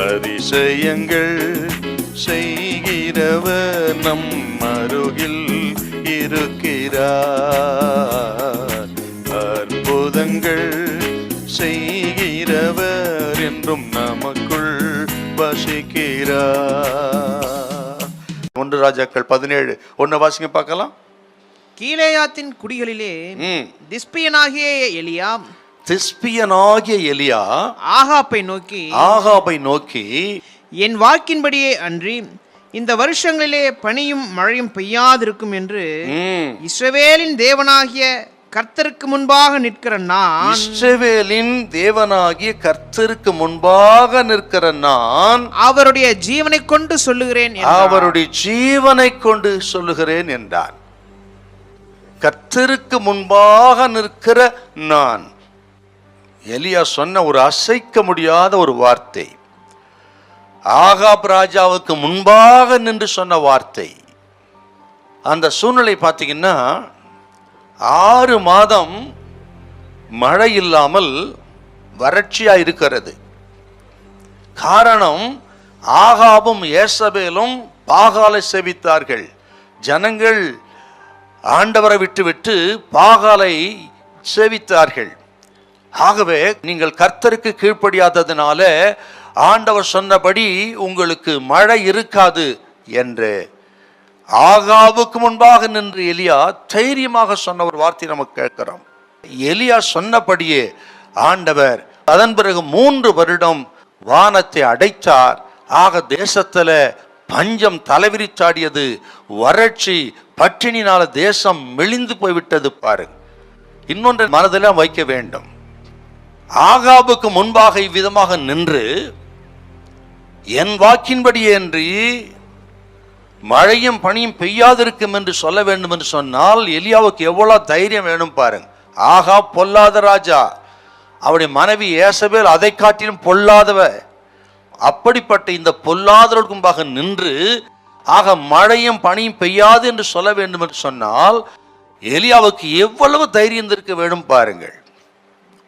அதிசயங்கள் செய்கிறவர் நம் அருகில் இருக்கிறார். அற்புதங்கள் செய்கிறவர் என்றும் நமக்குள் வசிக்கிறார். 1 ராஜாக்கள் 17:1 வாசிங்க பார்க்கலாம். கீலேயாத்தின் குடிகளிலே திஸ்பியனாகிய எலியா ஆகாப்பை நோக்கி என் வாக்கின்படியே அன்றி இந்த வருஷங்களிலே பனியும் மழையும் பெய்யாதிருக்கும் என்று இஸ்ரவேலின் தேவனாகிய கர்த்தருக்கு முன்பாக நிற்கிற நான் அவருடைய ஜீவனை கொண்டு சொல்லுகிறேன் என்றான். கர்த்தருக்கு முன்பாக நிற்கிற நான். எலியா சொன்ன ஒரு அசைக்க முடியாத ஒரு வார்த்தை, ஆகாப் ராஜாவுக்கு முன்பாக நின்று சொன்ன வார்த்தை. அந்த சூழ்நிலை பார்த்தீங்கன்னா 6 மாதம் மழை இல்லாமல் வறட்சியா இருக்கிறது. காரணம், ஆகாபும் ஏசபேலும் பாகாலை சேவித்தார்கள். ஜனங்கள் ஆண்டவரை விட்டு பாகாலை சேவித்தார்கள். ஆகவே நீங்கள் கர்த்தருக்கு கீழ்ப்படியாததுனால ஆண்டவர் சொன்னபடி உங்களுக்கு மழை இருக்காது என்று ஆகாபுக்கு முன்பாக நின்று எலியா தைரியமாக சொன்ன ஒரு வார்த்தை நமக்கு கேட்கிறோம். எலியா சொன்னபடியே ஆண்டவர் அதன் பிறகு 3 வருடம் வானத்தை அடைத்தார். ஆக தேசத்துல பஞ்சம் தலைவிரிச்சாடியது, வறட்சி, பட்டினினால தேசம் மெலிந்து போய்விட்டது. பாருங்க, இன்னொன்று மனதில் வைக்க வேண்டும். ஆகாபுக்கு முன்பாக இவ்விதமாக நின்று என் வாக்கின்படியே அன்றி மழையும் பனியும் பெய்யாதிருக்கும் என்று சொல்ல வேண்டும் என்று சொன்னால் எலியாவுக்கு எவ்வளவு தைரியம் வேணும் பாருங்க. ஆகாப் பொல்லாத ராஜா, அவருடைய மனைவி ஏசபேல் அதை காட்டிலும் பொல்லாதவ. அப்படிப்பட்ட இந்த பொல்லாதவர்களுக்கு முன்பாக நின்று ஆக மழையும் பனியும் பெய்யாது என்று சொல்ல வேண்டும் என்று சொன்னால் எலியாவுக்கு எவ்வளவு தைரியம் இருக்க வேண்டும் பாருங்கள்.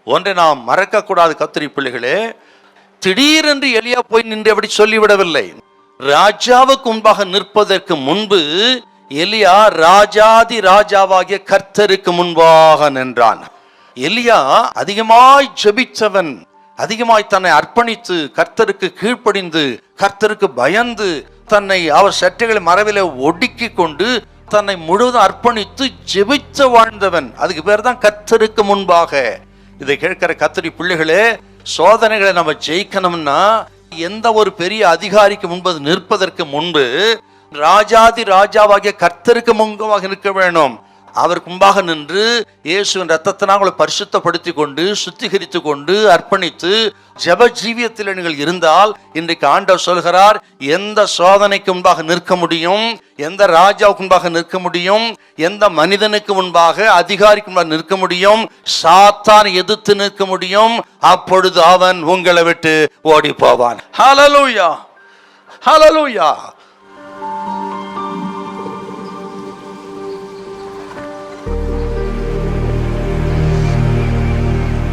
ஒன்றை நாம் மறக்கக்கூடாது கர்த்தருடைய பிள்ளைகளே, திடீரென்று எலியா போய் நின்று அப்படி சொல்லிவிடவில்லை. ராஜாவுக்கு முன்பாக நிற்பதற்கு முன்பு எலியா ராஜாதி ராஜாவாகிய கர்த்தருக்கு முன்பாக நின்றான். எலியா அதிகமாய் ஜெபித்தவன், அதிகமாய் தன்னை அர்ப்பணித்து கர்த்தருக்கு கீழ்ப்படிந்து கர்த்தருக்கு பயந்து தன்னை அவர் சட்டைகளை மரவிலே ஒடுக்கி கொண்டு தன்னை முழுவதும் அர்ப்பணித்து ஜெபித்து வாழ்ந்தவன். அதுக்கு பேர் தான் கர்த்தருக்கு முன்பாக. இதை கேட்கிற கர்த்தருடைய பிள்ளைகளே, சோதனைகளை நம்ம ஜெயிக்கணும்னா எந்த ஒரு பெரிய அதிகாரிக்கு முன்பது நிற்பதற்கு முன்பு ராஜாதி ராஜாவாகிய கர்த்தருக்கு முன்பாக நிற்க வேணும். அவருக்கு முன்பாக நின்று இயேசுவின் ரத்தத்தினால் உங்களை பரிசுத்தப்படுத்தி கொண்டு சுத்திகரித்து கொண்டு அர்ப்பணித்து ஜெப ஜீவியத்தில் நீங்கள் இருந்தால் இன்றைக்கு ஆண்டவர் சொல்கிறார், எந்த சோதனைக்கு முன்பாக நிற்க முடியும், எந்த ராஜாவுக்கு முன்பாக நிற்க முடியும், எந்த மனிதனுக்கு முன்பாக அதிகாரிக்கு முன்பாக நிற்க முடியும், சாத்தான் எதிர்த்து நிற்க முடியும். அப்பொழுது அவன் உங்களை விட்டு ஓடி போவான். ஹல்லேலூயா, ஹல்லேலூயா.